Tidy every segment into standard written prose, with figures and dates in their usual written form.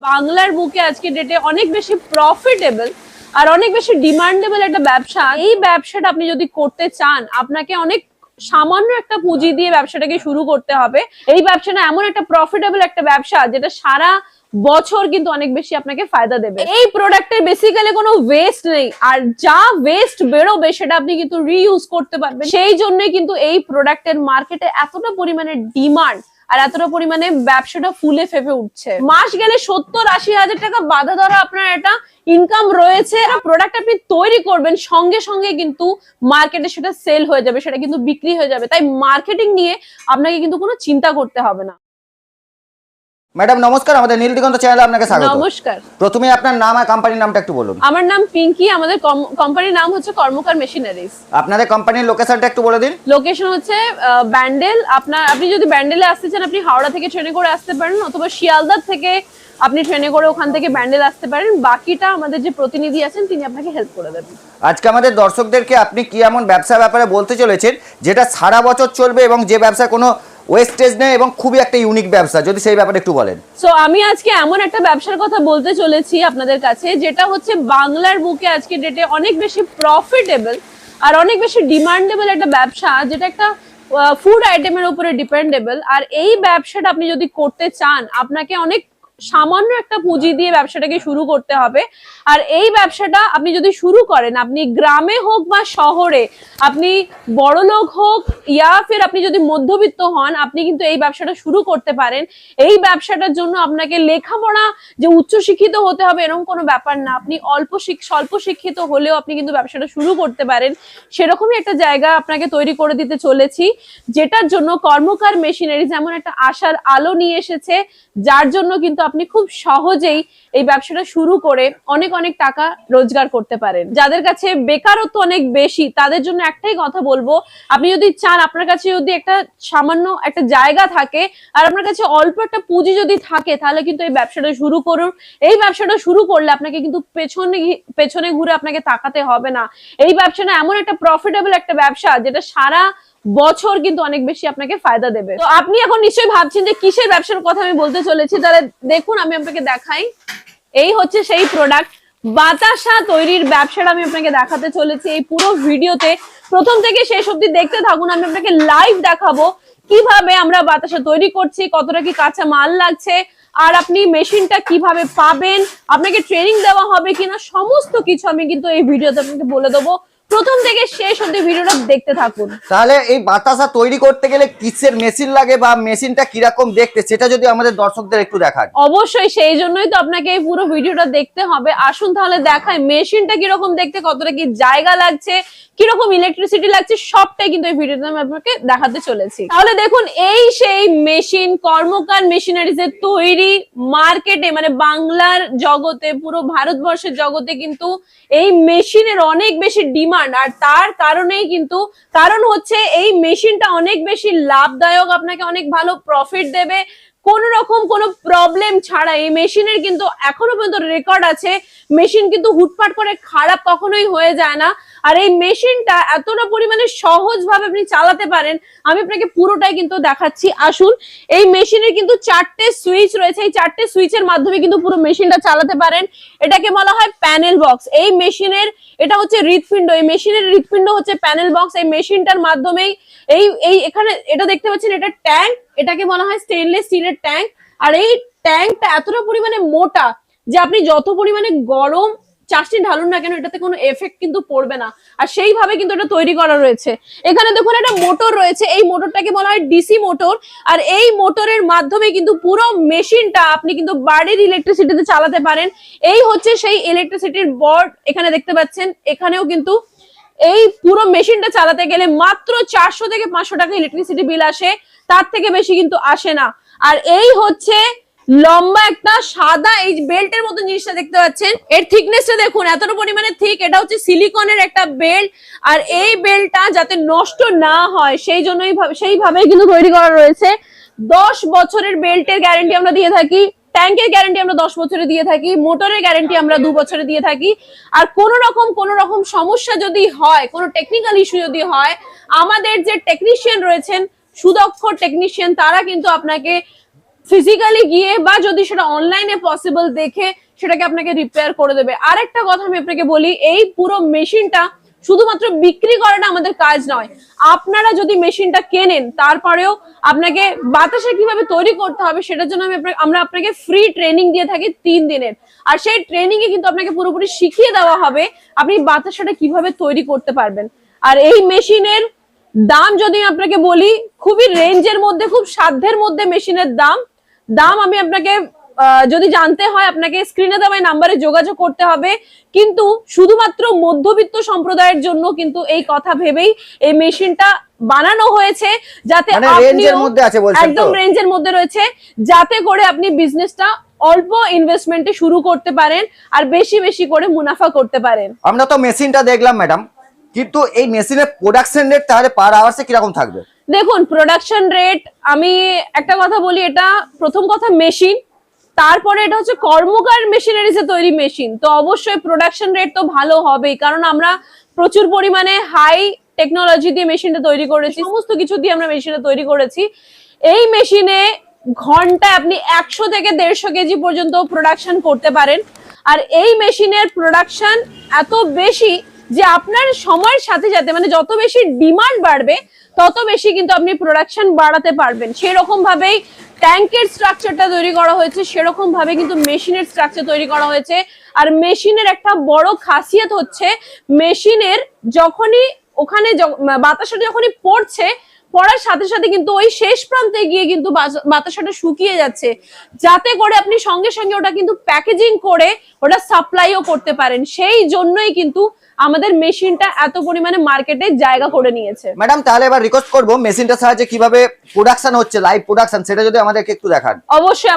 বাংলার বুকে আজকে ডেটে অনেক বেশি প্রফিটেবল আর অনেক বেশি ডিমান্ডেবল একটা ব্যবসা। এই ব্যবসাটা আপনি যদি করতে চান, আপনাকে অনেক সামান্য একটা পুঁজি দিয়ে ব্যবসাটাকে শুরু করতে হবে। এই ব্যবসাটা এমন একটা প্রফিটেবল একটা ব্যবসা যেটা সারা বছর কিন্তু অনেক বেশি আপনাকে ফায়দা দেবে। এই প্রোডাক্টের বেসিক্যালি কোনো ওয়েস্ট নেই, আর যা ওয়েস্ট বেরোবে সেটা আপনি কিন্তু রিইউজ করতে পারবেন। সেই জন্যই কিন্তু এই প্রোডাক্টের মার্কেটে এতটা পরিমাণে ডিমান্ড আর এতটা পরিমাণে ব্যবসাটা ফুলে ফেপে উঠছে। মাস গেলে 70-80 হাজার টাকা বাধা ধরা আপনার একটা ইনকাম রয়েছে। প্রোডাক্ট আপনি তৈরি করবেন, সঙ্গে সঙ্গে কিন্তু মার্কেটে সেটা সেল হয়ে যাবে, সেটা কিন্তু বিক্রি হয়ে যাবে। তাই মার্কেটিং নিয়ে আপনাকে কিন্তু কোনো চিন্তা করতে হবে না। ম্যাডাম নমস্কার, আমাদের নীল দিগন্ত চ্যানেলে আপনাকে স্বাগত। নমস্কার। প্রথমে আপনার নাম আর কোম্পানির নামটা একটু বলুন। আমার নাম পিঙ্কি, আমাদের কোম্পানির নাম হচ্ছে কর্মকার মেশিনারিজ। আপনাদের কোম্পানির লোকেশনটা একটু বলে দিন। লোকেশন হচ্ছে ব্যান্ডেল। আপনি যদি ব্যান্ডেলে আসতে চান, আপনি হাওড়া থেকে ট্রেনে করে আসতে পারেন, অথবা শিয়ালদা থেকে আপনি ট্রেনে করে ওখান থেকে ব্যান্ডেল আসতে পারেন। বাকিটা আমাদের যে প্রতিনিধি আছেন তিনি আপনাকে হেল্প করে দেবেন। আজকে আমাদের দর্শকদেরকে আপনি কি এমন ব্যবসার ব্যাপারে বলতে চলেছেন যেটা সারা বছর চলবে এবং যে ব্যবসা কোনো ওয়েস্টেজ নেই এবং খুবই একটা ইউনিক ব্যবসা, যদি সেই ব্যাপারে একটু বলেন। সো আমি আজকে এমন একটা ব্যবসার কথা বলতে চলেছি আপনাদের কাছে, যেটা হচ্ছে বাংলার বুকে আজকে ডেটে অনেক বেশি প্রফিটেবল আর অনেক বেশি ডিমান্ডেবল একটা ব্যবসা, যেটা একটা ফুড আইটেমের উপরে ডিপেন্ডেবল। আর এই ব্যবসাটা আপনি যদি করতে চান, আপনাকে অনেক সামান্য একটা পুঁজি দিয়ে ব্যবসাটাকে শুরু করতে হবে। আর এই ব্যবসাটা আপনি যদি শুরু করেন, আপনি গ্রামে হোক বা শহরে, আপনি বড়লোক হোক ইয়া ফির আপনি যদি মধ্যবিত্ত হন, আপনি কিন্তু এই ব্যবসাটা শুরু করতে পারেন। এই ব্যবসাটার জন্য আপনাকে লেখাপড়া যে উচ্চশিক্ষিত হতে হবে এরকম কোনো ব্যাপার না। আপনি স্বল্প শিক্ষিত হলেও আপনি কিন্তু ব্যবসাটা শুরু করতে পারেন। সেরকমই একটা জায়গা আপনাকে তৈরি করে দিতে চলেছি, যেটার জন্য কর্মকার মেশিনারিজ এমন একটা আশার আলো নিয়ে এসেছে, যার জন্য কিন্তু আপনি খুব সহজেই এই ব্যবসাটা শুরু করে অনেক অনেক টাকা রোজগার করতে পারেন। যাদের কাছে বেকারত্ব অনেক বেশি, তাদের জন্য একটাই কথা বলবো, আপনি যদি চান, আপনার কাছে যদি একটা সামান্য একটা জায়গা থাকে আর আপনার কাছে অল্প একটা পুঁজি যদি থাকে, তাহলে কিন্তু এই ব্যবসাটা শুরু করুন। এই ব্যবসাটা শুরু করলে আপনাকে কিন্তু পেছনে ঘুরে আপনাকে তাকাতে হবে না। এই ব্যবসাটা এমন একটা প্রফিটেবল একটা ব্যবসা যেটা সারা বছর কিন্তু অনেক বেশি আপনাকে ফায়দা দেবে। তো আপনি এখন নিশ্চয়ই ভাবছেন যে কিসের ব্যবসার কথা আমি বলতে চলেছি, তাহলে দেখুন আমি আপনাকে দেখাই। এই হচ্ছে সেই প্রোডাক্ট, বাতাসা তৈরির ব্যবসাটা আমি আপনাকে দেখাতে চলেছি। এই পুরো ভিডিওতে প্রথম থেকে শেষ অবধি দেখতে থাকুন। আমি আপনাকে লাইভ দেখাবো কিভাবে আমরা বাতাসা তৈরি করছি, কতটা কি কাঁচা মাল লাগছে, আর আপনি মেশিনটা কিভাবে পাবেন, আপনাকে ট্রেনিং দেওয়া হবে কিনা, সমস্ত কিছু আমি কিন্তু এই ভিডিওতে আপনাকে বলে দেবো। প্রথম থেকে শেষ অবধি ভিডিওটা দেখতে থাকুন। তাহলে এই বাতাসা তৈরি করতে গেলে কিসের মেশিন লাগে বা মেশিনটা কিরকম দেখতে, সেটা যদি আমাদের দর্শকদের একটু দেখান। অবশ্যই, সেই জন্যই তো আপনাকে এই পুরো ভিডিওটা দেখতে হবে। আসুন তাহলে দেখাই মেশিনটা কিরকম দেখতে, কতটা কি জায়গা লাগছে, কিরকম ইলেকট্রিসিটি লাগছে, সবটাই কিন্তু এই ভিডিওতে আমি আপনাকে দেখাতে চলেছি। তাহলে দেখুন, এই সেই মেশিন, কর্মকার মেশিনারিজ এর তৈরি। মার্কেটে মানে বাংলার জগতে, পুরো ভারতবর্ষের জগতে কিন্তু এই মেশিনের অনেক বেশি ডিমান্ড। আর তার কারণেই কিন্তু, কারণ হচ্ছে এই মেশিনটা অনেক বেশি লাভদায়ক, আপনাকে অনেক ভালো প্রফিট দেবে কোন রকম কোনো প্রবলেম ছাড়া। এই মেশিনের কিন্তু এখনো পর্যন্ত রেকর্ড আছে, মেশিন কিন্তু হুটপাট করে খারাপ কখনোই হয়ে যায় না। আর এই মেশিনটা এতটা পরিমাণে সহজ ভাবে আপনি চালাতে পারেন, আমি আপনাকে পুরোটাই কিন্তু দেখাচ্ছি। আসুন, এই মেশিনের কিন্তু 4টে সুইচ রয়েছে, এই 4টে সুইচের মাধ্যমে কিন্তু পুরো মেশিনটা চালাতে পারেন। এটাকে বলা হয় প্যানেল বক্স। এই মেশিনের এটা হচ্ছে হৃৎপিণ্ড, এই মেশিনের হৃৎপিণ্ড হচ্ছে প্যানেল বক্স। এই মেশিনটার মাধ্যমেই এই এখানে এটা দেখতে পাচ্ছেন, এটা ট্যাঙ্ক, এটাকে বলা হয় স্টেনলেস স্টিলের ট্যাঙ্ক। আর এই ট্যাঙ্কটা এতটা পরিমাণে মোটা যে আপনি যত পরিমাণে গরম চাষটি ঢালুন না কেন, এটাতে কোনো এফেক্ট কিন্তু পড়বে না। আর সেইভাবে কিন্তু এটা তৈরি করা রয়েছে। এখানে দেখুন একটা মোটর রয়েছে, এই মোটরটাকে বলা হয় ডিসি মোটর। আর এই মোটরের মাধ্যমে কিন্তু পুরো মেশিনটা আপনি কিন্তু বাড়ির ইলেকট্রিসিটিতে চালাতে পারেন। এই হচ্ছে সেই ইলেকট্রিসিটির বোর্ড, এখানে দেখতে পাচ্ছেন। এখানেও কিন্তু এই পুরো মেশিনটা চালাতে গেলে মাত্র 400 থেকে 500 টাকা ইলেকট্রিসিটি বিল আসে, তার থেকে বেশি কিন্তু আসে না। আর এই হচ্ছে লম্বা একটা সাদা এই বেল্টের মতো জিনিসটা দেখতে পাচ্ছেন, এর থিকনেসটা দেখুন এতটা পরিমাণে থিক। এটা হচ্ছে সিলিকনের একটা বেল্ট। আর এই বেল্টটা যাতে নষ্ট না হয় সেইভাবে কিন্তু তৈরি করা রয়েছে। 10 বছরের বেল্টের গ্যারান্টি আমরা দিয়ে থাকি, ট্যাঙ্কের গ্যারান্টি আমরা 10 বছরে দিয়ে থাকি, মোটরের গ্যারান্টি আমরা 2 বছরে দিয়ে থাকি। আর কোন রকম সমস্যা যদি হয়, কোনো টেকনিক্যাল ইস্যু যদি হয়, আমাদের যে টেকনিশিয়ান রয়েছেন, সুদক্ষ টেকনিশিয়ান, তারা কিন্তু আপনাকে ফিজিক্যালি গিয়ে বা যদি সেটা অনলাইনে পসিবল দেখে সেটাকে আপনাকে রিপেয়ার করে দেবে। আরেকটা কথা আমি আপনাকে বলি, এই পুরো মেশিনটা শুধুমাত্র বিক্রি করাটা আমাদের কাজ নয়। আপনারা যদি মেশিনটা কেনেন তারপরেও আপনাকে বাতাসা কিভাবে তৈরি করতে হবে সেটার জন্য আমরা আপনাকে ফ্রি ট্রেনিং দিয়ে থাকি 3 দিনের। আর সেই ট্রেনিং এ কিন্তু আপনাকে পুরোপুরি শিখিয়ে দেওয়া হবে আপনি বাতাসাটা কিভাবে তৈরি করতে পারবেন। আর এই মেশিনের দাম যদি আপনাকে বলি, খুবই রেঞ্জের মধ্যে, খুব সাধ্যের মধ্যে মেশিনের দাম আমি আপনাকে যদি জানতে হয় আপনাকে স্ক্রিনে দেওয়া নাম্বারে যোগাযোগ করতে হবে। কিন্তু শুধুমাত্র মধ্যবিত্ত সম্প্রদায়ের জন্য কিন্তু এই কথা ভেবেই এই মেশিনটা বানানো হয়েছে, যাতে একদম রেঞ্জের মধ্যে রয়েছে, যাতে করে আপনি বিজনেসটা অল্প ইনভেস্টমেন্টে শুরু করতে পারেন আর বেশি বেশি করে মুনাফা করতে পারেন। আমরা তো মেশিনটা দেখলাম ম্যাডাম, কিন্তু এই মেশিনের প্রোডাকশন রেট তাহলে পার আওয়ার্সে কিরকম থাকবে? দেখুন, প্রোডাকশন রেট আমি একটা কথা বলি, এটা প্রথম কথা মেশিন, তারপরে এটা হচ্ছে কর্মকার মেশিনারিজে তৈরি মেশিন, তো অবশ্যই প্রোডাকশন রেট তো ভালো হবেই, কারণ আমরা প্রচুর পরিমাণে হাই টেকনোলজি দিয়ে মেশিনটা তৈরি করেছি, সমস্ত কিছু দিয়ে আমরা মেশিনটা তৈরি করেছি। এই মেশিনে ঘন্টায় আপনি 100 থেকে 150 কেজি পর্যন্ত প্রোডাকশন করতে পারেন। আর এই মেশিনের প্রোডাকশন এত বেশি যে আপনার সময়ের সাথে সাথে মানে যত বেশি ডিমান্ড বাড়বে তত বেশি কিন্তু আপনি প্রোডাকশন বাড়াতে পারবেন। সেরকম ভাবেই ট্যাঙ্কের স্ট্রাকচারটা তৈরি করা হয়েছে, সেরকম ভাবে কিন্তু মেশিনের স্ট্রাকচার তৈরি করা হয়েছে। আর মেশিনের একটা বড় খাসিয়ত হচ্ছে, মেশিনের যখনই ওখানে বাতাসটা যখনই পড়ার সাথে সাথে কিন্তু ওই শেষ প্রান্তে গিয়ে কিন্তু বাতাসাটা শুকিয়ে যাচ্ছে, যাতে করে আপনি সঙ্গে সঙ্গে ওটা কিন্তু প্যাকেজিং করে ওটা সাপ্লাইও করতে পারেন। সেই জন্যই কিন্তু আমাদের মেশিনটা এত পরিমাণে মার্কেটে জায়গা করে নিয়েছে। ম্যাডাম তাহলে এবার রিকোয়েস্ট করব মেশিনটার সাহায্যে কিভাবে প্রোডাকশন হচ্ছে, লাইভ প্রোডাকশন, সেটা যদি আমাদেরকে একটু দেখান। অবশ্যই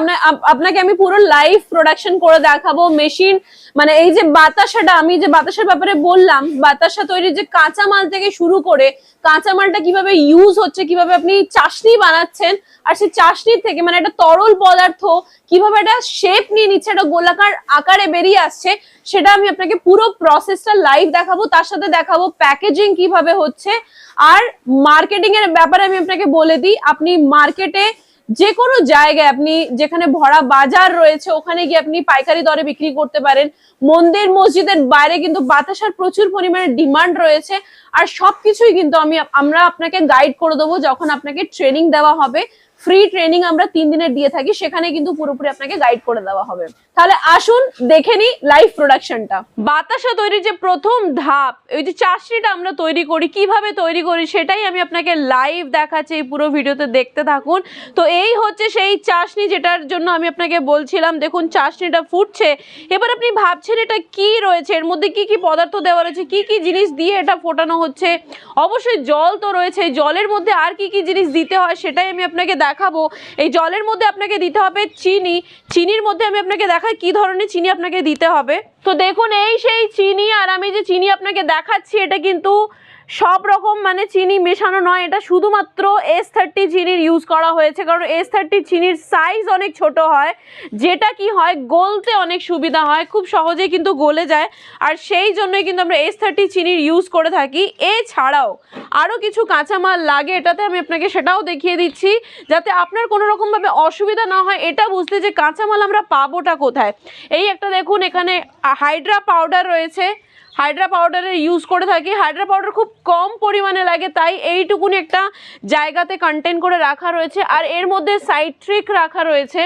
আপনাকে আমি পুরো লাইভ প্রোডাকশন করে দেখাবো। মেশিন মানে এই যে বাতাসাটা, আমি যে বাতাসার ব্যাপারে বললাম, বাতাসা তৈরির যে কাঁচামাল থেকে শুরু করে কাঁচামালটা কিভাবে ইউজ হচ্ছে, কিভাবে আপনি চাশনি বানাচ্ছেন, আর সেই চাশনির থেকে মানে একটা তরল পদার্থ কিভাবে একটা শেপ নিয়ে নিচ্ছে, একটা গোলাকার আকারে বেরিয়ে আসছে, সেটা আমি আপনাকে পুরো প্রসেসটা লাইভ দেখাবো। তার সাথে দেখাবো প্যাকেজিং কিভাবে হচ্ছে। আর মার্কেটিং এর ব্যাপারে আমি আপনাকে বলে দিই, আপনি মার্কেটে যে কোনো জায়গায়, আপনি যেখানে ভরা বাজার রয়েছে ওখানে গিয়ে আপনি পাইকারি দরে বিক্রি করতে পারেন। মন্দির মসজিদের বাইরে কিন্তু বাতাসার প্রচুর পরিমাণে ডিমান্ড রয়েছে। আর সবকিছুই কিন্তু আমরা আপনাকে গাইড করে দেবো যখন আপনাকে ট্রেনিং দেওয়া হবে। ফ্রি ট্রেনিং আমরা 3 দিনের দিয়ে থাকি, সেখানে কিন্তু পুরোপুরি আপনাকে গাইড করে দেওয়া হবে। তাহলে আসুন দেখে নি লাইভ প্রোডাকশনটা। বাতাসা তৈরির যে প্রথম ধাপ, ওই যে চাশনিটা আমরা তৈরি করি, কিভাবে তৈরি করি সেটাই আমি আপনাকে লাইভ দেখাচ্ছি, এই পুরো ভিডিওতে দেখতে থাকুন। তো এই হচ্ছে সেই চাশনি যেটার জন্য আমি আপনাকে বলছিলাম। দেখুন চাশনিটা ফুটছে। এবার আপনি ভাবছেন এটা কি রয়েছে, এর মধ্যে কি কি পদার্থ দেওয়া রয়েছে, কি কি জিনিস দিয়ে এটা ফোটানো হচ্ছে। অবশ্যই জল তো রয়েছে, জলের মধ্যে আর কি কি জিনিস দিতে হয় সেটাই আমি আপনাকে দেখাবো। এই জলের মধ্যে আপনাকে দিতে হবে চিনি, চিনির মধ্যে আমি আপনাকে দেখাই কি ধরনের চিনি আপনাকে দিতে হবে। তো দেখুন এই সেই চিনি, আর আমি যে চিনি আপনাকে দেখাচ্ছি এটা কিন্তু সব রকম মানে চিনি মেশানো নয়, এটা শুধুমাত্র S30 চিনির ইউজ করা হয়েছে, কারণ S30 চিনির সাইজ অনেক ছোট হয়, যেটা কি হয় গলতে অনেক সুবিধা হয়, খুব সহজেই কিন্তু গলে যায়। আর সেই জন্যই কিন্তু আমরা S30 চিনির ইউজ করে থাকি। এছাড়াও আরও কিছু কাঁচামাল লাগে এটাতে, আমি আপনাকে সেটাও দেখিয়ে দিচ্ছি যাতে আপনার কোনো রকমভাবে অসুবিধা না হয় এটা বুঝতে যে কাঁচামাল আমরা পাবোটা কোথায়। এই একটা দেখুন এখানে হাইড্রা পাউডার রয়েছে, হাইড্রা পাউডারের ইউজ করে থাকি। হাইড্রা পাউডার খুব কম পরিমাণে লাগে, তাই এইটুকুনি একটা জায়গাতে কন্টেন করে রাখা রয়েছে। আর এর মধ্যে সাইট্রিক রাখা রয়েছে।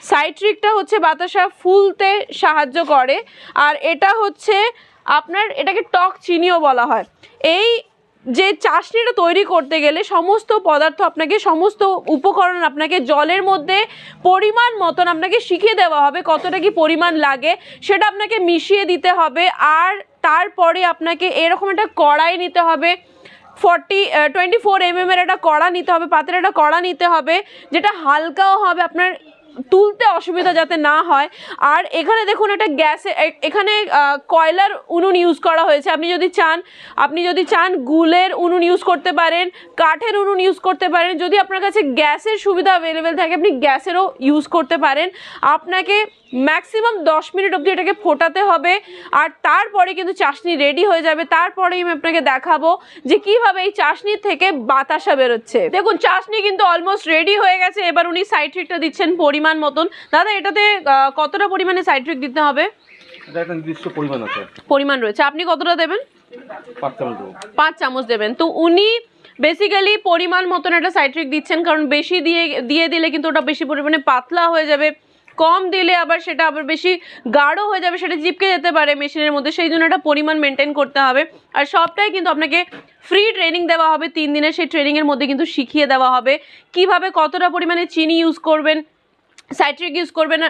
সাইট্রিকটা হচ্ছে বাতাসা ফুলতে সাহায্য করে, আর এটা হচ্ছে আপনার এটাকে টক চিনিও বলা হয়। এই যে চাশনিটা তৈরি করতে গেলে সমস্ত পদার্থ আপনাকে, সমস্ত উপকরণ আপনাকে জলের মধ্যে পরিমাণ মতন আপনাকে শিখিয়ে দেওয়া হবে, কতটা কি পরিমাণ লাগে সেটা আপনাকে মিশিয়ে দিতে হবে। আর তারপরে আপনাকে এরকম একটা কড়াই নিতে হবে, 24 mm একটা কড়া নিতে হবে, পাত্রের একটা কড়া নিতে হবে, যেটা হালকাও হবে, আপনার তুলতে অসুবিধা যাতে না হয়। আর এখানে দেখুন একটা গ্যাসে, এখানে কয়লার উনুন ইউজ করা হয়েছে। আপনি যদি চান গুলের উনুন ইউজ করতে পারেন, কাঠের উনুন ইউজ করতে পারেন। যদি আপনার কাছে গ্যাসের সুবিধা অ্যাভেলেবেল থাকে আপনি গ্যাসেরও ইউজ করতে পারেন। আপনাকে ম্যাক্সিমাম 10 মিনিট অবধি এটাকে ফোটাতে হবে, আর তারপরে কিন্তু চাশনি রেডি হয়ে যাবে। তারপরেই আমি আপনাকে দেখাবো যে কিভাবে এই চাশনি থেকে বাতাসা বেরোচ্ছে। দেখুন চাশনি কিন্তু অলমোস্ট রেডি হয়ে গেছে। এবার উনি সাইট্রিকটা দিচ্ছেন পরিমাণ মতন। দাদা এটাতে কতটা পরিমাণে সাইট্রিক দিতে হবে? এটা একটা নির্দিষ্ট পরিমাণ আছে, পরিমাণ রয়েছে। আপনি কতটা দেবেন? 5 চামচ দেবো। 5 চামচ দেবেন। তো উনি বেসিক্যালি পরিমাণ মতন একটা সাইট্রিক দিচ্ছেন, কারণ বেশি দিয়ে দিলে কিন্তু ওটা বেশি পরিমাণে পাতলা হয়ে যাবে, কম দিলে আবার সেটা আবার বেশি গাঢ় হয়ে যাবে, সেটা চিপকে যেতে পারে মেশিনের মধ্যে। সেই জন্য একটা পরিমাণ মেনটেন করতে হবে। আর সবটাই কিন্তু আপনাকে ফ্রি ট্রেনিং দেওয়া হবে 3 দিনের। সেই ট্রেনিংয়ের মধ্যে কিন্তু শিখিয়ে দেওয়া হবে কিভাবে কতটা পরিমাণে চিনি ইউজ করবেন, সাইট্রিক ইউজ করবেন,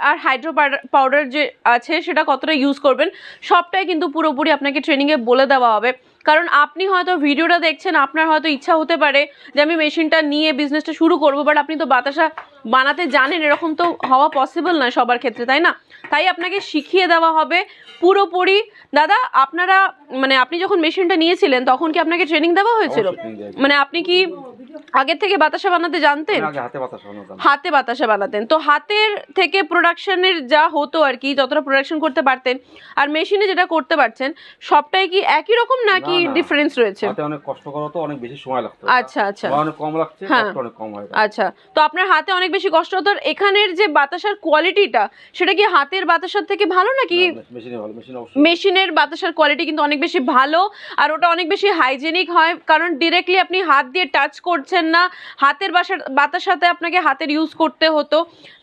আর হাইড্রো পাউডার যে আছে সেটা কতটা ইউজ করবেন, সবটাই কিন্তু পুরোপুরি আপনাকে ট্রেনিংয়ে বলে দেওয়া হবে। কারণ আপনি হয়তো ভিডিওটা দেখছেন, আপনার হয়তো ইচ্ছা হতে পারে যে আমি মেশিনটা নিয়ে বিজনেসটা শুরু করবো, বাট আপনি তো বাতাসা বানাতে জানেন, এরকম তো হওয়া পসিবল নয় সবার ক্ষেত্রে, তাই না? তাই আপনাকে শিখিয়ে দেওয়া হবে পুরোপুরি। দাদা আপনারা মানে আপনি যখন মেশিনটা নিয়েছিলেন তখন কি আপনাকে ট্রেনিং দেওয়া হয়েছিল? মানে আপনি কি আগের থেকে বাতাসা বানাতে জানতেন? আগে হাতে বাতাসা বানাতাম। হাতে বাতাসা বানাতেন। তো হাতের থেকে প্রোডাকশনের যা হতো আর কি, যতটা প্রোডাকশন করতে পারতেন আর মেশিনে যেটা করতে পারছেন, সবটাই কি একই রকম নাকি ডিফারেন্স রয়েছে? হাতে অনেক কষ্ট করা তো, অনেক বেশি সময় লাগতো। আচ্ছা আচ্ছা, অনেক কম লাগছে, কষ্ট অনেক কম হয়। আচ্ছা, তো আপনার হাতে অনেক বেশি কষ্ট হতো। এখানের যে বাতাসার কোয়ালিটিটা সেটা কি হাতের বাতাসার থেকে ভালো নাকি? মেশিনে ভালো, মেশিনের বাতাসার কোয়ালিটি কিন্তু অনেক বেশি ভালো, আর ওটা অনেক বেশি হাইজেনিক হয়, কারণ ডিরেক্টলি আপনি হাত দিয়ে টাচ করছেন না। হাতের বাতাসাতে আপনাকে হাতের ইউজ করতে হতো,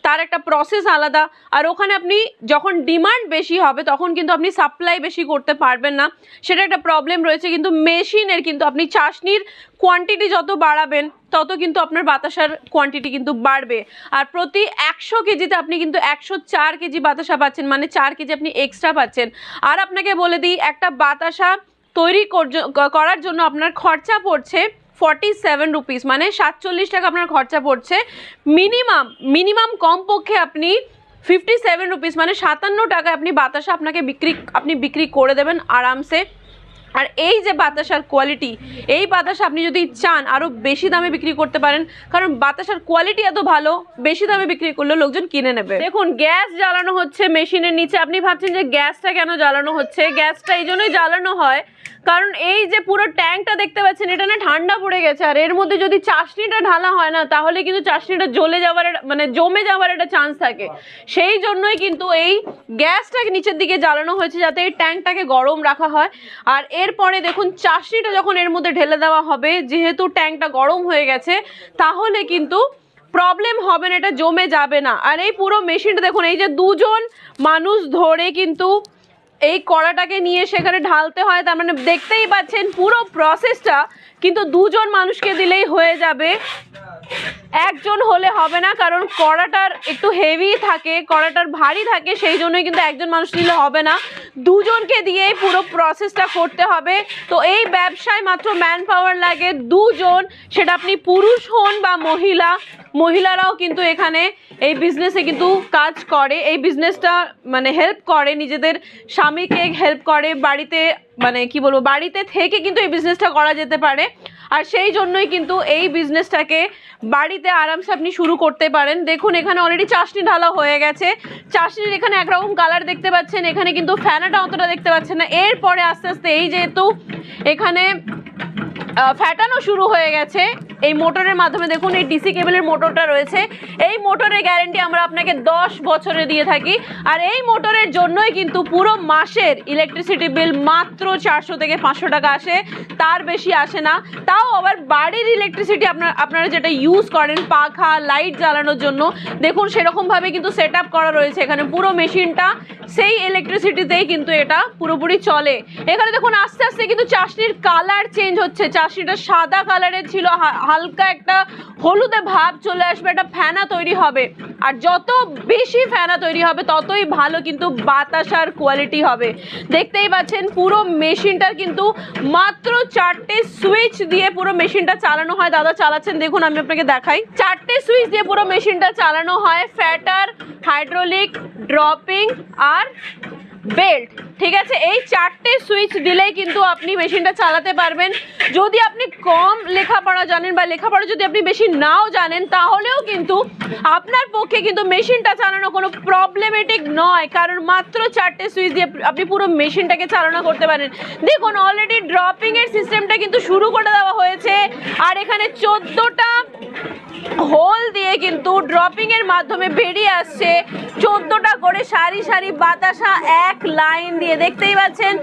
তার একটা প্রসেস আলাদা। আর ওখানে আপনি যখন ডিমান্ড বেশি হবে তখন কিন্তু আপনি সাপ্লাই বেশি করতে পারবেন না, সেটা একটা প্রবলেম রয়েছে। কিন্তু মেশিনের কিন্তু আপনি চাশনির কোয়ান্টিটি যত বাড়াবেন তত কিন্তু আপনার বাতাসার কোয়ান্টিটি কিন্তু বাড়বে। আর প্রতি 100 কেজিতে আপনি কিন্তু 104 কেজি বাতাসা পাচ্ছেন, মানে 4 কেজি আপনি এক্সট্রা পাচ্ছেন। আর আপনাকে বলে দিই, একটা বাতাসা তৈরি করার জন্য আপনার খরচা পড়ছে 47 রুপিস, মানে 47 টাকা আপনার খরচা পড়ছে। মিনিমাম কমপক্ষে আপনি 57 রুপিস, মানে 57 টাকায় আপনি বাতাসা আপনি বিক্রি করে দেবেন আরামসে। আর এই যে বাতাসার কোয়ালিটি, এই বাতাসা আপনি যদি চান আরও বেশি দামে বিক্রি করতে পারেন, কারণ বাতাসার কোয়ালিটি এত ভালো, বেশি দামে বিক্রি করলে লোকজন কিনে নেবে। দেখুন গ্যাস জ্বালানো হচ্ছে মেশিনের নিচে। আপনি ভাবছেন যে গ্যাসটা কেন জ্বালানো হচ্ছে? গ্যাসটা এই জন্যই জ্বালানো হয় কারণ এই যে পুরো ট্যাঙ্কটা দেখতে পাচ্ছেন, এটা না ঠান্ডা পড়ে গেছে, আর এর মধ্যে যদি চাশনিটা ঢালা হয় না তাহলে কিন্তু চাশনিটা জমে যাওয়ার একটা চান্স থাকে। সেই জন্যই কিন্তু এই গ্যাসটাকে নিচের দিকে জ্বালানো হয়েছে, যাতে এই ট্যাঙ্কটাকে গরম রাখা হয়। আর এরপরে দেখুন চাশনিটা যখন এর মধ্যে ঢেলে দেওয়া হবে, যেহেতু ট্যাঙ্কটা গরম হয়ে গেছে, তাহলে কিন্তু প্রবলেম হবে না, এটা জমে যাবে না। আর এই পুরো মেশিনটা দেখুন, এই যে 2 জন মানুষ ধরে কিন্তু এই কড়াটাকে নিয়ে সেখানে ঢালতে হয়, তার মানে দেখতেই পাচ্ছেন পুরো প্রসেসটা কিন্তু 2 জন মানুষকে দিলেই হয়ে যাবে, একজন হলে হবে না। কারণ কড়াটার একটু হেভি থাকে, কড়াটার ভারী থাকে, সেই জন্যই কিন্তু একজন মানুষ দিলে হবে না, 2 জনকে দিয়েই পুরো প্রসেসটা করতে হবে। তো এই ব্যবসায় মাত্র ম্যান পাওয়ার লাগে 2 জন, সেটা আপনি পুরুষ হন বা মহিলারাও কিন্তু এখানে এই বিজনেসে কিন্তু কাজ করে, এই বিজনেসটা মানে হেল্প করে, নিজেদের স্বামীকে হেল্প করে, বাড়িতে মানে কি বলবো, বাড়িতে থেকে কিন্তু এই বিজনেসটা করা যেতে পারে। আর সেই জন্যই কিন্তু এই বিজনেসটাকে বাড়িতে আরামসে আপনি শুরু করতে পারেন। দেখুন এখানে অলরেডি চাশনি ঢালা হয়ে গেছে, চাশনির এখানে একরকম কালার দেখতে পাচ্ছেন, এখানে কিন্তু ফ্যানাটা অতটা দেখতে পাচ্ছেন না। এরপরে আস্তে আস্তে এই যেহেতু এখানে ফ্যাটানো শুরু হয়ে গেছে এই মোটরের মাধ্যমে, দেখুন এই ডিসি কেবলের মোটরটা রয়েছে, এই মোটরের গ্যারেন্টি আমরা আপনাকে 10 বছরে দিয়ে থাকি। আর এই মোটরের জন্যই কিন্তু পুরো মাসের ইলেকট্রিসিটি বিল মাত্র 400 থেকে 500 টাকা আসে, তার বেশি আসে না। তাও আবার বাড়ির ইলেকট্রিসিটি আপনারা যেটা ইউজ করেন পাখা লাইট জ্বালানোর জন্য, দেখুন সেরকমভাবে কিন্তু সেট আপ করা রয়েছে এখানে, পুরো মেশিনটা সেই ইলেকট্রিসিটিতেই কিন্তু এটা পুরোপুরি চলে। এখানে দেখুন আস্তে আস্তে কিন্তু চাশনির কালার চেঞ্জ হচ্ছে, চাশনিটা সাদা কালারের ছিল, হালকা একটা হলুদে ভাব চলে আসবে, একটা ফেনা তৈরি হবে। আর যত বেশি ফেনা তৈরি হবে ততই ভালো কিন্তু বাতাসার কোয়ালিটি হবে। দেখতেই পাচ্ছেন পুরো মেশিনটার কিন্তু মাত্র 4টে সুইচ দিয়ে পুরো মেশিনটা চালানো হয়। দাদা চালাচ্ছেন, দেখুন আমি আপনাকে দেখাই, 4টে সুইচ দিয়ে পুরো মেশিনটা চালানো হয়, ফ্যাটার, হাইড্রোলিক, ড্রপিং আর বেল্ট, ঠিক আছে, এই 4টে সুইচ দিলেই কিন্তু আপনি মেশিনটা চালাতে পারবেন। যদি আপনি কম লেখাপড়া জানেন বা লেখাপড়া যদি আপনি বেশি নাও জানেন, তাহলেও কিন্তু আপনার পক্ষে কিন্তু মেশিনটা চালানো কোনো প্রবলেমেটিক নয়, কারণ মাত্র 4টে সুইচ দিয়ে আপনি পুরো মেশিনটাকে চালনা করতে পারেন। দেখুন অলরেডি ড্রপিং এর সিস্টেমটা কিন্তু শুরু করে দেওয়া হয়েছে, আর এখানে 14টা হোল দিয়ে কিন্তু ড্রপিং এর মাধ্যমে বেরিয়ে আসছে 14টা করে সারি সারি বাতাসা এক লাইন দিয়ে। দেখতেই পাচ্ছেন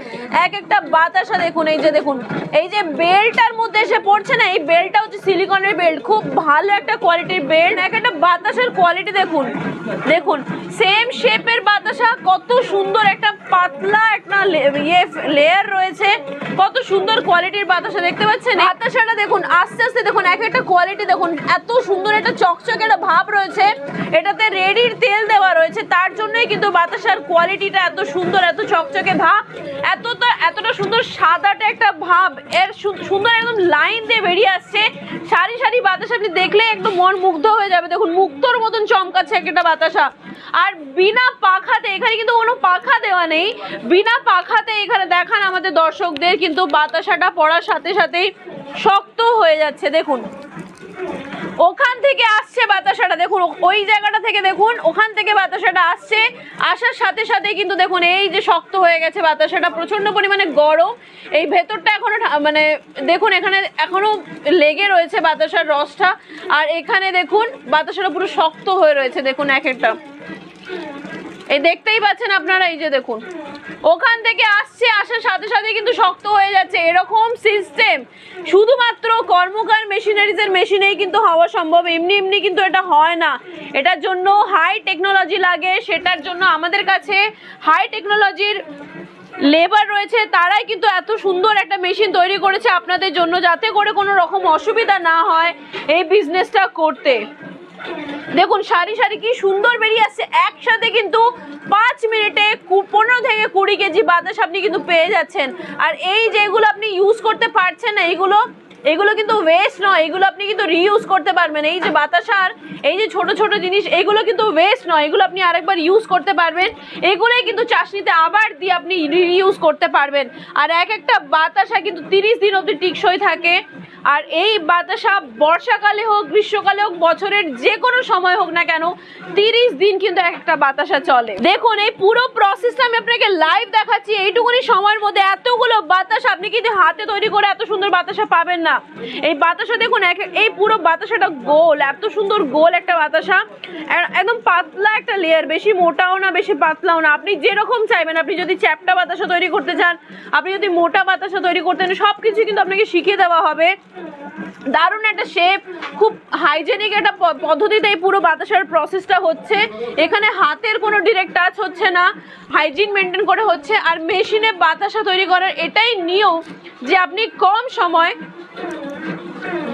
এক একটা বাতাসা, দেখুন এই যে দেখুন এই যে বেল্টটার মধ্যে এসে পড়ছে না, এই বেল্টটা হচ্ছে সিলিকনের বেল্ট, খুব ভালো একটা কোয়ালিটির বেল্ট। এক একটা বাতাসার কোয়ালিটি দেখুন, দেখুন সেম শেপের বাতাসা, কত সুন্দর একটা পাতলা একটা লেয়ার রয়েছে, কত সুন্দর কোয়ালিটির বাতাসা দেখতে পাচ্ছেন। বাতাসাটা দেখুন আস্তে আস্তে দেখুন এক একটা কোয়ালিটি দেখুন, এত সুন্দর একটা চকচকে একটা ভাব রয়েছে, এটাতে রেডির তেল দেওয়া রয়েছে, তার জন্যই কিন্তু বাতাসার কোয়ালিটিটা এত সুন্দর, এত চকচকে ভাব, এতটা সুন্দর সাদাটা একটা ভাব, এর সুন্দর একদম লাইন দিয়ে বেরিয়ে আসছে সারি সারি বাতাসা। আপনি দেখলে একদম মন মুগ্ধ হয়ে যাবে, দেখুন মুক্তোর মতন চমকাচ্ছে একটা বাতাসা। আর বিনা পাখাতে, এখানে কিন্তু কোনো পাখা দেওয়া নেই, বিনা পাখাতে এখানে দেখান আমাদের দর্শকদের, কিন্তু বাতাসাটা পড়ার সাথে সাথেই শক্ত হয়ে যাচ্ছে। দেখুন ওখান থেকে আসছে বাতাসাটা, দেখুন ওই জায়গাটা থেকে দেখুন ওখান থেকে বাতাসাটা আসছে, আসার সাথে সাথে কিন্তু দেখুন এই যে শক্ত হয়ে গেছে বাতাসাটা, প্রচন্ড পরিমাণে গরম, এই ভেতরটা এখনো মানে দেখুন এখানে এখনো লেগে রয়েছে বাতাসার রসটা, আর এখানে দেখুন বাতাসাটা পুরো শক্ত হয়ে রয়েছে। দেখুন এক একটা এই দেখতেই পাচ্ছেন আপনারা, এই যে দেখুন ওখান থেকে আসছে, আসার সাথে সাথে কিন্তু শক্ত হয়ে যাচ্ছে। এরকম সিস্টেম শুধুমাত্র কর্মকার মেশিনারিজের মেশিনেই কিন্তু হওয়া সম্ভব, এমনি এমনি কিন্তু এটা হয় না, এটার জন্য হাই টেকনোলজি লাগে, সেটার জন্য আমাদের কাছে হাই টেকনোলজির লেবার রয়েছে, তারাই কিন্তু এত সুন্দর একটা মেশিন তৈরি করেছে আপনাদের জন্য, যাতে করে কোনো রকম অসুবিধা না হয় এই বিজনেসটা করতে। দেখুন সারি সারি কি সুন্দর বেরিয়ে আসছে, একসাথে কিন্তু 5 মিনিটে 15 থেকে 20 কেজি বাতাস আপনি কিন্তু পেয়ে যাচ্ছেন। আর এই যেগুলো আপনি ইউজ করতে পারছেন না, এগুলো কিন্তু ওয়েস্ট নয়, এগুলো আপনি কিন্তু রিইউজ করতে পারবেন। এই যে বাতাসার এই যে ছোট ছোট জিনিস, এগুলো কিন্তু ওয়েস্ট নয়, এগুলো আপনি আরেকবার ইউজ করতে পারবেন, এগুলোই কিন্তু চাষনিতে আবার দিয়ে আপনি রিইউজ করতে পারবেন। আর এক একটা বাতাসা কিন্তু 30 দিন অবধি টিকসই থাকে। আর এই বাতাসা বর্ষাকালে হোক গ্রীষ্মকালে হোক বছরের যে কোনো সময় হোক না কেন 30 দিন কিন্তু একটা বাতাসা চলে। দেখুন এই পুরো প্রসেসটা আমি আপনাকে লাইভ দেখাচ্ছি, এইটুকুনি সময়ের মধ্যে এতগুলো বাতাসা আপনি কিন্তু হাতে তৈরি করে এত সুন্দর বাতাসা পাবেন না। এই বাতাসা দেখুন এই পুরো বাতাসাটা গোল, এত সুন্দর গোল একটা বাতাসা, একদম পাতলা একটা লেয়ার, বেশি মোটাও না বেশি পাতলাও না, আপনি যেরকম চাইবেন। আপনি যদি চ্যাপ্টা বাতাসা তৈরি করতে চান, আপনি যদি মোটা বাতাসা তৈরি করতে চান, সব কিছু কিন্তু আপনাকে শিখিয়ে দেওয়া হবে। দারুণ একটা শেপ, খুব হাইজেনিক একটা পদ্ধতিতে এই পুরো বাতাসার প্রসেসটা হচ্ছে, এখানে হাতের কোনো ডিরেক্ট টাচ হচ্ছে না, হাইজিন মেনটেন করে হচ্ছে। আর মেশিনে বাতাসা তৈরি করার এটাই নিয়ম যে আপনি কম সময়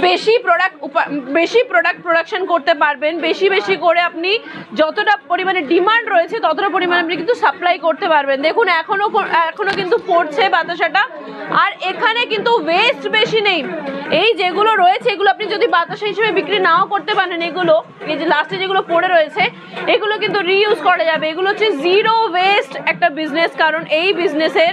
বেশি প্রোডাক্ট প্রোডাকশন করতে পারবেন, বেশি বেশি করে আপনি যতটা পরিমাণে ডিমান্ড রয়েছে ততটা পরিমাণে আপনি কিন্তু সাপ্লাই করতে পারবেন। দেখুন এখনো কিন্তু পড়ছে বাতাসাটা, আর এখানে কিন্তু ওয়েস্ট বেশি নেই। এই যেগুলো রয়েছে এগুলো আপনি যদি বাতাসা হিসেবে বিক্রি নাও করতে পারেন, এগুলো এই যে লাস্টে যেগুলো পড়ে রয়েছে এগুলো কিন্তু রিইউজ করা যাবে। এগুলো হচ্ছে জিরো ওয়েস্ট একটা বিজনেস, কারণ এই বিজনেসে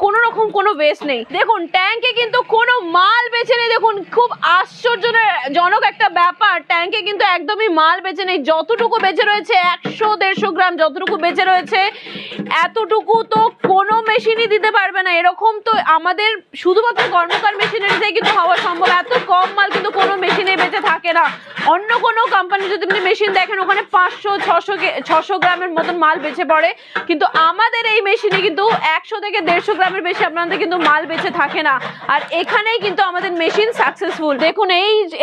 কোনো রকম কোনো ওয়েস্ট নেই। দেখুন ট্যাঙ্কে কিন্তু কোনো মাল বেঁচে নেই, দেখুন খুব আশ্চর্যজনক একটা ব্যাপার, ট্যাঙ্কে কিন্তু একদমই মাল বেঁচে নেই, যতটুকু বেঁচে রয়েছে 100-150 গ্রাম যতটুকু বেঁচে রয়েছে এতটুকু তো কোনো মেশিনই দিতে পারবে না। এরকম তো আমাদের শুধুমাত্র কর্মকার মেশিনারিতে কিন্তু হওয়া সম্ভব, এত কম মাল কিন্তু কোনো মেশিনে বেঁচে থাকে না। অন্য কোনো কোম্পানি যদি আপনি মেশিন দেখেন ওখানে 500-600 গ্রামের মতন মাল বেঁচে পড়ে, কিন্তু আমাদের এই মেশিনে কিন্তু 100 থেকে 150 গ্রামের বেশি আপনাদের কিন্তু মাল বেঁচে থাকে না। আর এখানেই কিন্তু আমাদের মেশিন সাকসেসফুল। দেখুন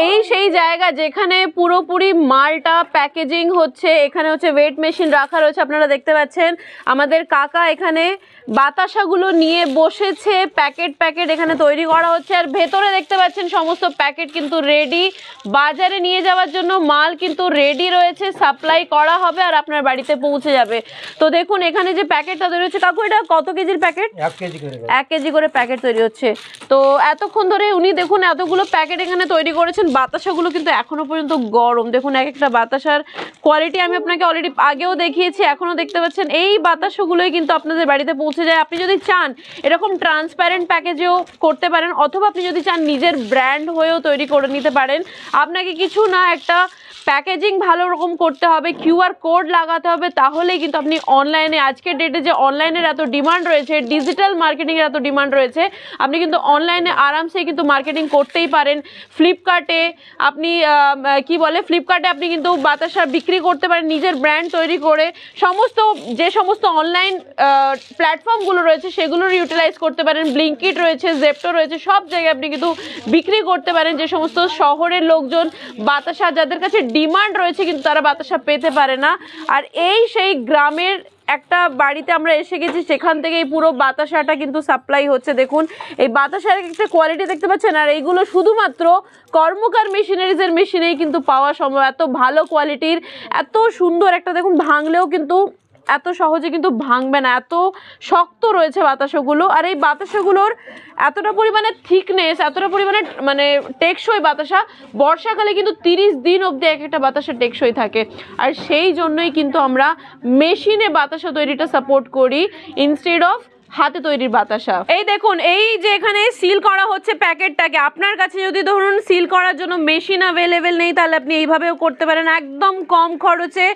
এই সেই জায়গা যেখানে পুরোপুরি মালটা প্যাকেজিং হচ্ছে, এখানে হচ্ছে ওয়েট মেশিন রাখা রয়েছে, আপনারা দেখতে পাচ্ছেন আমাদের কাকা এখানে বাতাসাগুলো নিয়ে বসেছে, প্যাকেট এখানে তৈরি করা হচ্ছে। আর ভেতরে দেখতে পাচ্ছেন সমস্ত প্যাকেট কিন্তু রেডি, বাজারে নিয়ে যাওয়ার জন্য মাল কিন্তু রেডি রয়েছে, সাপ্লাই করা হবে আর আপনার বাড়িতে পৌঁছে যাবে। তো দেখুন এখানে যে প্যাকেটটা তৈরি হচ্ছে, কাকু কাকু এটা কত কেজির প্যাকেট? 1 কেজি করে। 1 কেজি করে প্যাকেট তৈরি হচ্ছে। তো এতক্ষণ ধরে উনি দেখুন এতগুলো প্যাকেট এখানে তৈরি করেছেন। বাতাসাগুলো কিন্তু এখনো পর্যন্ত গরম। দেখুন এক একটা বাতাসার কোয়ালিটি আমি আপনাকে অলরেডি আগেও দেখিয়েছি, এখনো দেখতে পাচ্ছেন। এই বাতাসাগুলোই কিন্তু আপনাদের বাড়িতে পৌঁছে যায়। আপনি যদি চান এরকম ট্রান্সপারেন্ট প্যাকেজেও করতে পারেন, অথবা আপনি যদি চান নিজের ব্র্যান্ড হয়েও তৈরি করে নিতে পারেন। আপনাকে কিছু না, একটা প্যাকেজিং ভালো রকম করতে হবে, কিউআর কোড লাগাতে হবে, তাহলেই কিন্তু আপনি অনলাইনে, আজকের ডেটে যে অনলাইনের এত ডিমান্ড রয়েছে, ডিজিটাল মার্কেটিংয়ের এত ডিমান্ড রয়েছে, আপনি কিন্তু অনলাইনে আরামসে কিন্তু মার্কেটিং করতেই পারেন। ফ্লিপকার্টে আপনি ফ্লিপকার্টে আপনি কিন্তু বাতাসা বিক্রি করতে পারেন নিজের ব্র্যান্ড তৈরি করে। যে সমস্ত অনলাইন প্ল্যাটফর্মগুলো রয়েছে সেগুলোর ইউটিলাইজ করতে পারেন। ব্লিঙ্কিট রয়েছে, জেপ্টো রয়েছে, সব জায়গায় আপনি কিন্তু বিক্রি করতে পারেন। যে সমস্ত শহরের লোকজন বাতাসা, যাদের কাছে ডিমান্ড রয়েছে কিন্তু তারা বাতাসা পেতে পারে না, আর সেই গ্রামের একটা বাড়িতে আমরা এসে গেছি, সেখান থেকে এই পুরো বাতাসাটা কিন্তু সাপ্লাই হচ্ছে। দেখুন এই বাতাসার একটা কোয়ালিটি দেখতে পাচ্ছেন, আর এইগুলো শুধুমাত্র কর্মকার মেশিনারিজের মেশিনেই কিন্তু পাওয়া সম্ভব। এত ভালো কোয়ালিটির, এত সুন্দর একটা, দেখুন ভাঙলেও কিন্তু এত সহজে কিন্তু ভাঙবে না, এত শক্ত রয়েছে বাতাসাগুলো। আর এই বাতাসাগুলোর এতটা পরিমাণে থিকনেস, এতটা পরিমাণে মানে টেকসই বাতাসা, বর্ষাকালে কিন্তু 30 দিন অবধি এক একটা বাতাসা টেকসই থাকে। আর সেই জন্যই কিন্তু আমরা মেশিনে বাতাসা তৈরিটা সাপোর্ট করি ইনস্টেড অফ হাতে তৈরির বাতাসা। এই দেখুন, এই যে এখানে সিল করা হচ্ছে প্যাকেটটাকে, আপনার কাছে যদি ধরুন সিল করার জন্য মেশিন অ্যাভেলেবেল নেই, তাহলে আপনি এইভাবেও করতে পারেন একদম কম খরচে।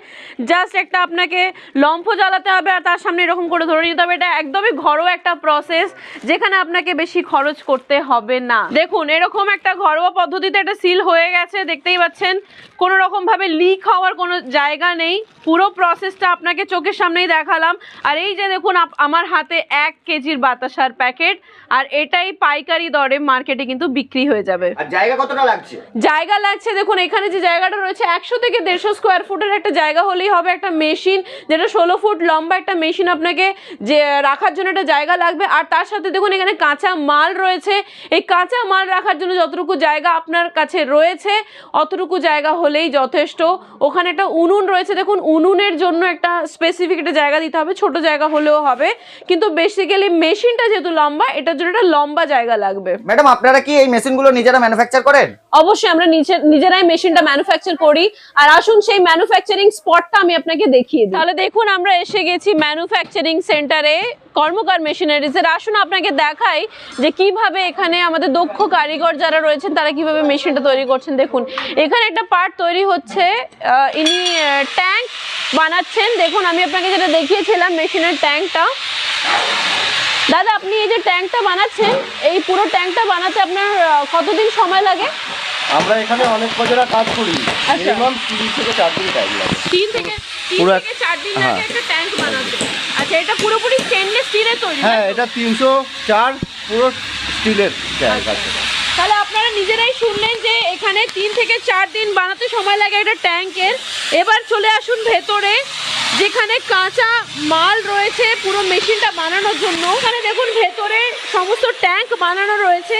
জাস্ট একটা আপনাকে লম্ফ জ্বালাতে হবে আর তার সামনে এরকম করে ধরে নিতে হবে। এটা একদমই ঘরোয়া একটা প্রসেস, যেখানে আপনাকে বেশি খরচ করতে হবে না। দেখুন এরকম একটা ঘরোয়া পদ্ধতিতে এটা সিল হয়ে গেছে, দেখতেই পাচ্ছেন। কোনো রকমভাবে লিক হওয়ার কোনো জায়গা নেই। পুরো প্রসেসটা আপনাকে চোখের সামনেই দেখালাম। আর এই যে দেখুন আমার হাতে 1 কেজির বাতাসার প্যাকেট, আর এটাই পাইকারি দরে মার্কেটে কিন্তু বিক্রি হয়ে যাবে। আর জায়গা কতটা লাগছে? জায়গা লাগছে দেখুন, এখানে যে জায়গাটা রয়েছে 100 থেকে 150 স্কোয়ার ফুটের একটা জায়গা হলেই হবে। একটা মেশিন, যেটা 16 ফুট লম্বা একটা মেশিন, আপনাকে যে রাখার জন্য একটা জায়গা লাগবে। আর তার সাথে দেখুন এখানে কাঁচা মাল রয়েছে। এই কাঁচা মাল রাখার জন্য যতটুকু জায়গা আপনার কাছে রয়েছে অতটুকু জায়গা হলেই যথেষ্ট। ওখানে একটা উনুন রয়েছে, দেখুন উনুনের জন্য একটা স্পেসিফিক একটা জায়গা দিতে হবে, ছোট জায়গা হলেও হবে, কিন্তু বেসিক্যালি মেশিনটা যেহেতু লম্বা, এটার জন্য একটা লম্বা জায়গা লাগবে। ম্যাডাম আপনারা কি এই মেশিনগুলো নিজেরা ম্যানুফ্যাকচার করেন? অবশ্যই আমরা নিজেরাই মেশিনটা ম্যানুফ্যাকচার করি। আর আসুন সেই ম্যানুফ্যাকচারিং স্পটটা আমি আপনাকে দেখিয়ে দিই। তাহলে দেখুন আমরা এসে গেছি ম্যানুফ্যাকচারিং সেন্টারে কর্মকার মেশিনারিজের। আসুন আপনাকে দেখাই যে কিভাবে এখানে আমাদের দক্ষ কারিগর যারা রয়েছেন তারা কিভাবে মেশিনটা তৈরি করছেন। দেখুন এখানে একটা পার্ট তৈরি হচ্ছে, ইনি ট্যাঙ্ক বানাচ্ছেন। দেখুন আমি আপনাকে যেটা দেখিয়েছিলাম মেশিনের ট্যাঙ্কটা। দাদা আপনি এই যে ট্যাঙ্কটা বানাচ্ছেন, এই পুরো ট্যাঙ্কটা বানাতে আপনার কতদিন সময় লাগে? আমরা এখানে অনেক বছর কাজ করি, মিনিমাম 3 থেকে 4 দিন টাইম লাগে। 3 থেকে 4 দিন লাগে একটা ট্যাঙ্ক বানাতে। আচ্ছা এটা পুরোপুরি স্টেনলেস স্টিলের তৈরি? হ্যাঁ, এটা 304 পুরো স্টিলের ট্যাঙ্ক আছে। তাহলে আপনারা নিজেরাই শুনলেন যে এখানে 3 থেকে 4 দিন বানাতে সময় লাগে একটা ট্যাঙ্কের। এবার চলে আসুন ভেতরে, যেখানে কাঁচা মাল রয়েছে পুরো মেশিনটা বানানোর জন্য। এখানে দেখুন ভেতরে সমস্ত ট্যাঙ্ক বানানো রয়েছে।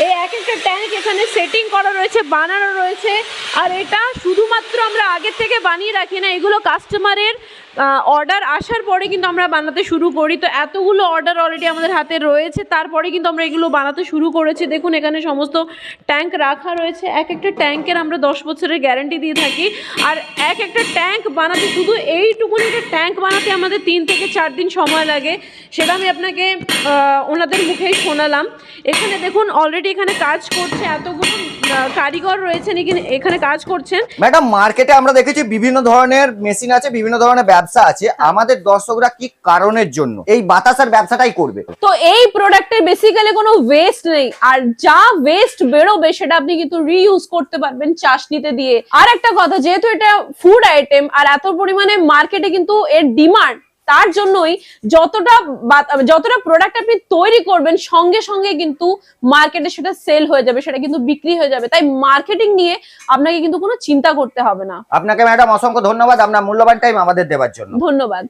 এই এক একটা ট্যাঙ্ক এখানে সেটিং করা রয়েছে, বানানো রয়েছে। আর এটা শুধুমাত্র আমরা আগে থেকে বানিয়ে রাখি না, এগুলো কাস্টমারের অর্ডার আসার পরে কিন্তু আমরা বানাতে শুরু করি। তো এতগুলো অর্ডার অলরেডি আমাদের হাতে রয়েছে, তারপরে কিন্তু আমরা এগুলো বানাতে শুরু করেছি। দেখুন এখানে সমস্ত ট্যাঙ্ক রাখা রয়েছে। এক একটা ট্যাঙ্কের আমরা 10 বছরের গ্যারান্টি দিয়ে থাকি। আর এক একটা ট্যাঙ্ক বানাতে, শুধু এইটুকুনি একটা ট্যাঙ্ক বানাতে আমাদের 3 থেকে 4 দিন সময় লাগে। সেটা আমি আপনাকে ওনাদের মুখেই শোনালাম। এখানে দেখুন অলরেডি এখানে কাজ করছে এতগুলো কারিগর রয়েছেন এখানে কাজ করছেন। ম্যাডাম মার্কেটে আমরা দেখেছি বিভিন্ন ধরনের মেশিন আছে, বিভিন্ন ধরনের ব্যবসা আছে। আমাদের দর্শকরা কি কারণের জন্য এই বাতাসার ব্যবসাটাই করবে? তো এই প্রোডাক্টের বেসিক্যালি কোনো ওয়েস্ট নেই, আর যা ওয়েস্ট বেরোবে সেটা আপনি কিন্তু রিইউজ করতে পারবেন চাশনিতে দিয়ে। আর একটা কথা, যেহেতু এটা ফুড আইটেম আর এত পরিমাণে মার্কেটে কিন্তু এর ডিমান্ড, তার জন্যই যতটা প্রোডাক্ট আপনি তৈরি করবেন সঙ্গে সঙ্গে কিন্তু মার্কেটে সেটা সেল হয়ে যাবে, সেটা কিন্তু বিক্রি হয়ে যাবে। তাই মার্কেটিং নিয়ে আপনাকে কিন্তু কোনো চিন্তা করতে হবে না। আপনাকে ম্যাডাম অসংখ্য ধন্যবাদ আপনার মূল্যবান টাইম আমাদের দেওয়ার জন্য। ধন্যবাদ।